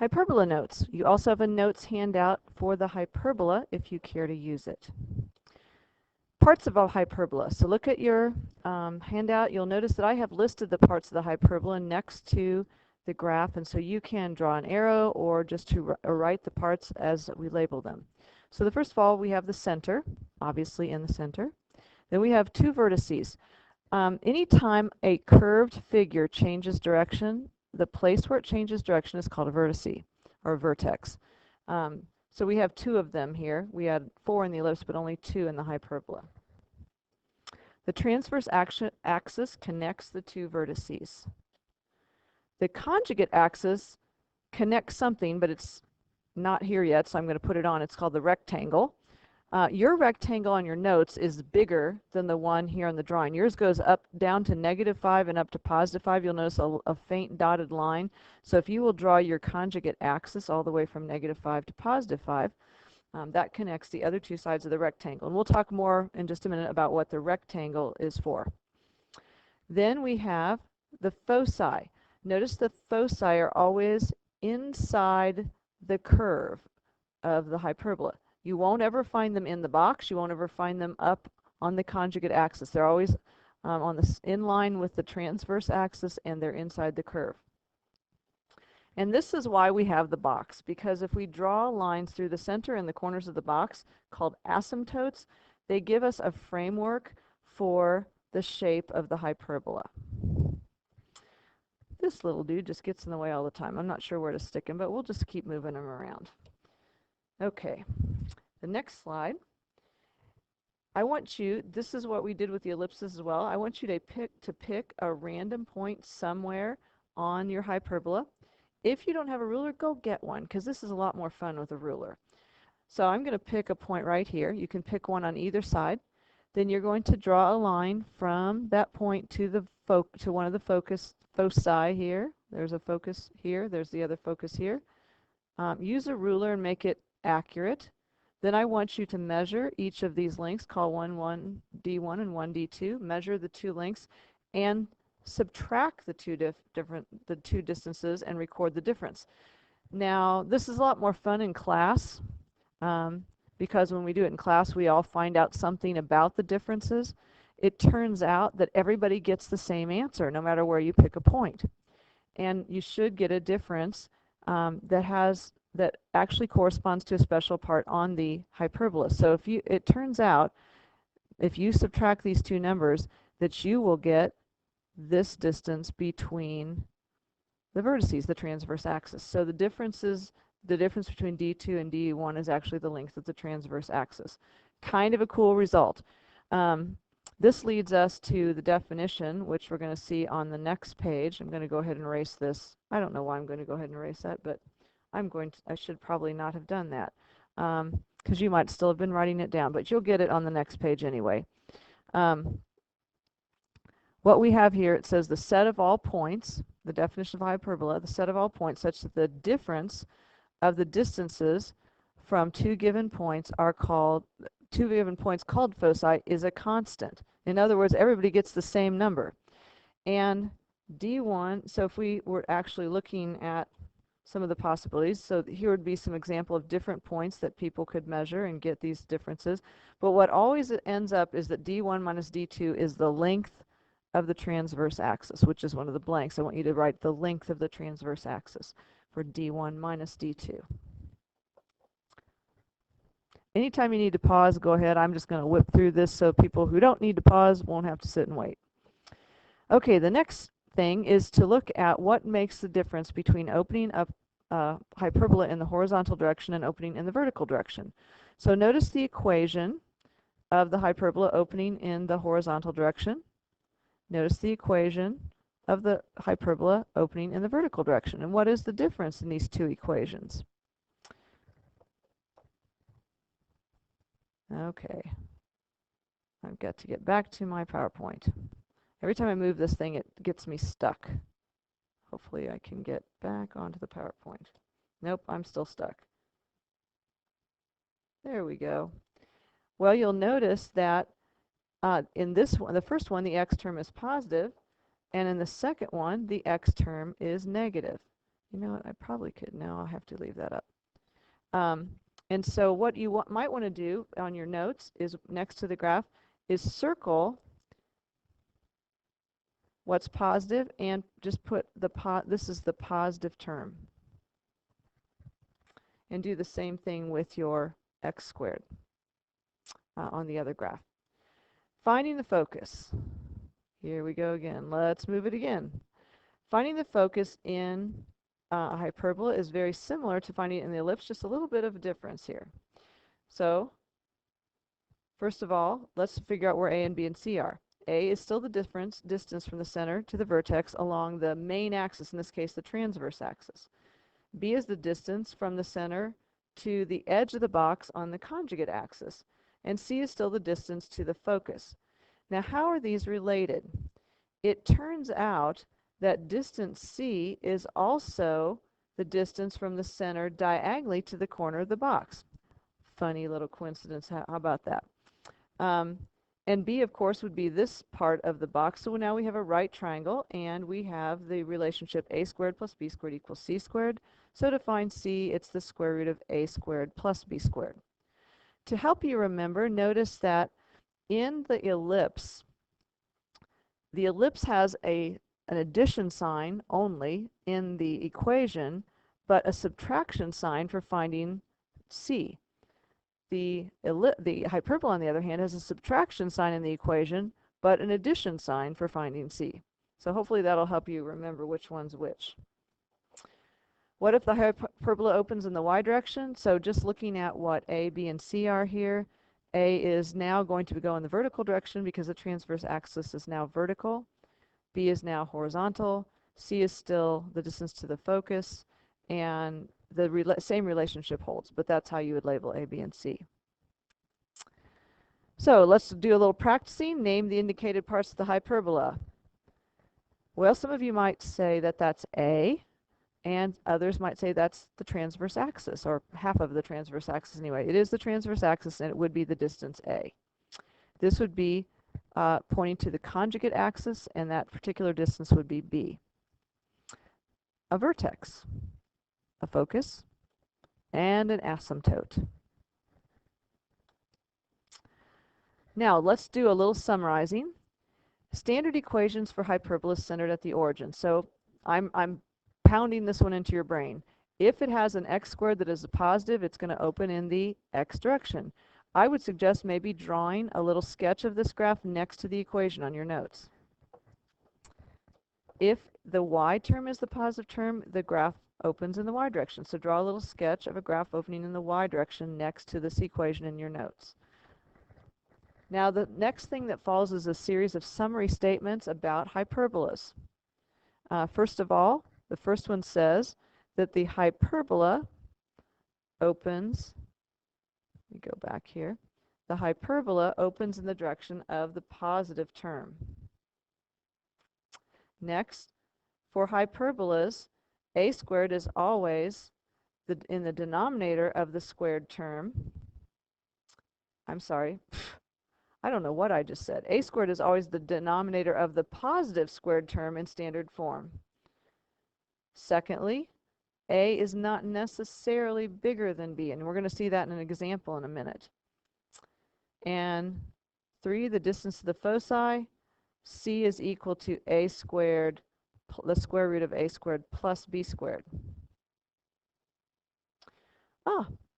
Hyperbola notes. You also have a notes handout for the hyperbola if you care to use it. Parts of a hyperbola. So look at your handout. You'll notice that I have listed the parts of the hyperbola next to the graph, and so you can draw an arrow or just to write the parts as we label them. So the first of all, we have the center, obviously in the center. Then we have two vertices. Anytime a curved figure changes direction, the place where it changes direction is called a vertice or a vertex. So we have two of them here. We had four in the ellipse, but only two in the hyperbola. The transverse axis connects the two vertices. The conjugate axis connects something, but it's not here yet, so I'm going to put it on. It's called the rectangle. Your rectangle on your notes is bigger than the one here on the drawing. Yours goes up down to -5 and up to +5. You'll notice a faint dotted line. So if you will draw your conjugate axis all the way from -5 to +5, that connects the other two sides of the rectangle. And we'll talk more in just a minute about what the rectangle is for. Then we have the foci. Notice the foci are always inside the curve of the hyperbola. You won't ever find them in the box. You won't ever find them up on the conjugate axis. They're always in line with the transverse axis, and they're inside the curve. And this is why we have the box, because if we draw lines through the center and the corners of the box called asymptotes, they give us a framework for the shape of the hyperbola. This little dude just gets in the way all the time. I'm not sure where to stick him, but we'll just keep moving him around. Okay, the next slide. I want you, this is what we did with the ellipses as well. I want you to pick a random point somewhere on your hyperbola. If you don't have a ruler, go get one, because this is a lot more fun with a ruler. So I'm going to pick a point right here. You can pick one on either side. Then you're going to draw a line from that point to one of the foci here. There's a focus here. There's the other focus here. Use a ruler and make it accurate. Then I want you to measure each of these lengths, call one D1 and one D2. Measure the two lengths and subtract the two distances and record the difference. Now, this is a lot more fun in class because when we do it in class, we all find out something about the differences. It turns out that everybody gets the same answer no matter where you pick a point. And you should get a difference that actually corresponds to a special part on the hyperbola. So it turns out, if you subtract these two numbers, that you will get this distance between the vertices, the transverse axis. So the difference between D2 and D1 is actually the length of the transverse axis. Kind of a cool result. This leads us to the definition, which we're going to see on the next page. I'm going to go ahead and erase this. I don't know why I'm going to go ahead and erase that, but I should probably not have done that because you might still have been writing it down, but you'll get it on the next page anyway. What we have here, it says the set of all points, the definition of hyperbola, the set of all points such that the difference of the distances from two given points called foci is a constant. In other words, everybody gets the same number. And D1, so if we were actually looking at some of the possibilities, so here would be some example of different points that people could measure and get these differences. But what always ends up is that D1 minus D2 is the length of the transverse axis, which is one of the blanks. I want you to write the length of the transverse axis for D1 minus D2. Anytime you need to pause, go ahead. I'm just going to whip through this so people who don't need to pause won't have to sit and wait. Okay, the next thing is to look at what makes the difference between opening up hyperbola in the horizontal direction and opening in the vertical direction. So notice the equation of the hyperbola opening in the horizontal direction. Notice the equation of the hyperbola opening in the vertical direction. And what is the difference in these two equations? Okay, I've got to get back to my PowerPoint. Every time I move this thing, it gets me stuck. Hopefully I can get back onto the PowerPoint. Nope, I'm still stuck. There we go. Well, you'll notice that in this one, the first one, the x term is positive, and in the second one, the x term is negative. You know what, I probably could. No, I'll have to leave that up. And so what you might want to do on your notes is next to the graph is circle what's positive and just put this is the positive term. And do the same thing with your x squared on the other graph. Finding the focus. Here we go again. Let's move it again. Finding the focus in a hyperbola is very similar to finding it in the ellipse, just a little bit of a difference here. So first of all, let's figure out where A and B and C are. A is still the distance from the center to the vertex along the main axis, in this case the transverse axis. B is the distance from the center to the edge of the box on the conjugate axis. And C is still the distance to the focus. Now, how are these related? It turns out that distance C is also the distance from the center diagonally to the corner of the box. Funny little coincidence. How about that? And B, of course, would be this part of the box. So now we have a right triangle, and we have the relationship a squared plus b squared equals c squared. So to find c, it's the square root of a squared plus b squared. To help you remember, notice that in the ellipse has an addition sign only in the equation, but a subtraction sign for finding c. The hyperbola, on the other hand, has a subtraction sign in the equation, but an addition sign for finding c. So hopefully that'll help you remember which one's which. What if the hyperbola opens in the y direction? So just looking at what a, b, and c are here, a is now going to go in the vertical direction because the transverse axis is now vertical. B is now horizontal. C is still the distance to the focus, and the same relationship holds, but that's how you would label A, B, and C. So let's do a little practicing. Name the indicated parts of the hyperbola. Well, some of you might say that that's A, and others might say that's the transverse axis, or half of the transverse axis anyway. It is the transverse axis, and it would be the distance A. This would be pointing to the conjugate axis, and that particular distance would be B. A vertex, a focus, and an asymptote. Now let's do a little summarizing. Standard equations for hyperbolas centered at the origin. So I'm pounding this one into your brain. If it has an x squared that is a positive, it's going to open in the x direction. I would suggest maybe drawing a little sketch of this graph next to the equation on your notes. If the y term is the positive term, the graph opens in the y direction. So draw a little sketch of a graph opening in the y direction next to this equation in your notes. Now the next thing that follows is a series of summary statements about hyperbolas. First of all, the first one says that the hyperbola opens, let me go back here, the hyperbola opens in the direction of the positive term. Next, for hyperbolas, a squared is always in the denominator of the squared term. I'm sorry, I don't know what I just said. A squared is always the denominator of the positive squared term in standard form. Secondly, A is not necessarily bigger than B, and we're going to see that in an example in a minute. And 3, the distance to the foci, C is equal to A squared, the square root of A squared plus B squared.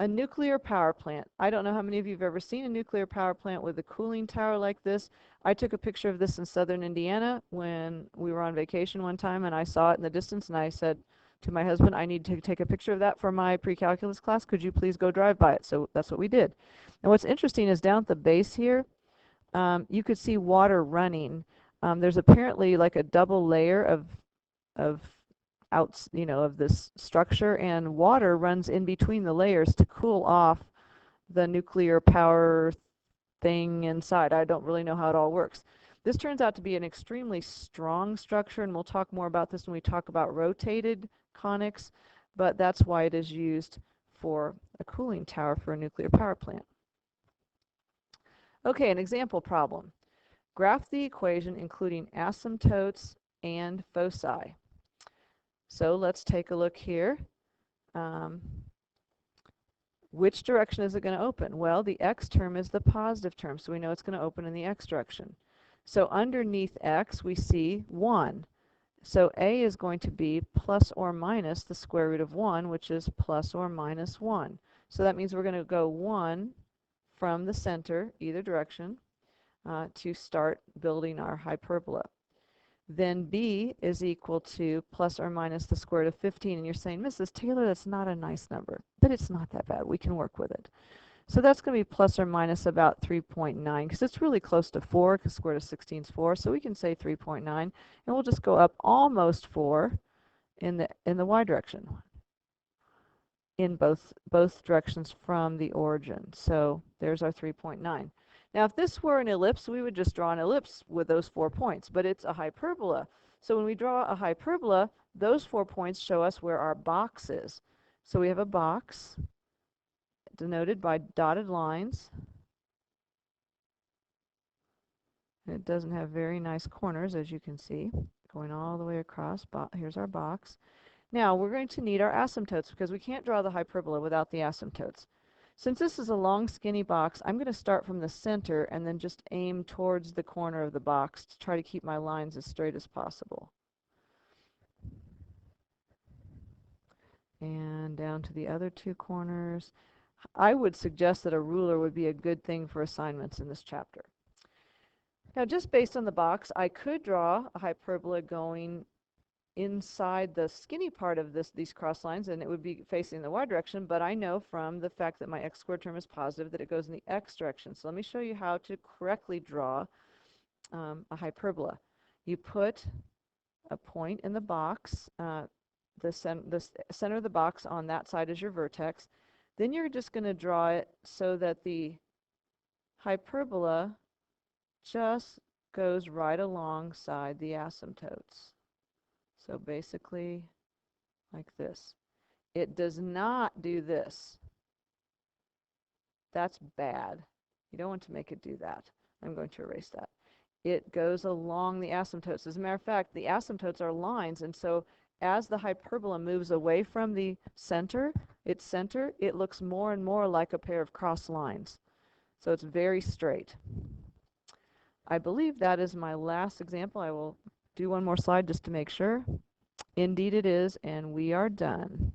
A nuclear power plant. I don't know how many of you have ever seen a nuclear power plant with a cooling tower like this. I took a picture of this in southern Indiana when we were on vacation one time, and I saw it in the distance, and I said to my husband, I need to take a picture of that for my pre-calculus class. Could you please go drive by it? So that's what we did. And what's interesting is down at the base here, you could see water running. There's apparently like a double layer of this structure, and water runs in between the layers to cool off the nuclear power thing inside. I don't really know how it all works. This turns out to be an extremely strong structure, and we'll talk more about this when we talk about rotated conics, but that's why it is used for a cooling tower for a nuclear power plant. Okay, an example problem. Graph the equation including asymptotes and foci. So let's take a look here. Which direction is it going to open? Well, the x term is the positive term, so we know it's going to open in the x direction. So underneath x, we see 1. So a is going to be plus or minus the square root of 1, which is plus or minus 1. So that means we're going to go 1 from the center, either direction, to start building our hyperbola. Then b is equal to plus or minus the square root of 15. And you're saying, Mrs. Taylor, that's not a nice number. But it's not that bad. We can work with it. So that's going to be plus or minus about 3.9, because it's really close to 4, because square root of 16 is 4. So we can say 3.9. And we'll just go up almost 4 in the y direction, in both directions from the origin. So there's our 3.9. Now, if this were an ellipse, we would just draw an ellipse with those 4 points, but it's a hyperbola. So when we draw a hyperbola, those 4 points show us where our box is. So we have a box denoted by dotted lines. It doesn't have very nice corners, as you can see, going all the way across. Here's our box. Now, we're going to need our asymptotes, because we can't draw the hyperbola without the asymptotes. Since this is a long, skinny box, I'm going to start from the center and then just aim towards the corner of the box to try to keep my lines as straight as possible. And down to the other 2 corners. I would suggest that a ruler would be a good thing for assignments in this chapter. Now, just based on the box, I could draw a hyperbola going inside the skinny part of these cross lines, and it would be facing the y direction, but I know from the fact that my x squared term is positive that it goes in the x direction. So let me show you how to correctly draw a hyperbola. You put a point in the box, the center of the box on that side is your vertex. Then you're just going to draw it so that the hyperbola just goes right alongside the asymptotes. So basically, like this. It does not do this. That's bad. You don't want to make it do that. I'm going to erase that. It goes along the asymptotes. As a matter of fact, the asymptotes are lines, and so as the hyperbola moves away from the center, it looks more and more like a pair of cross lines. So it's very straight. I believe that is my last example. I will do one more slide just to make sure. Indeed it is, and we are done.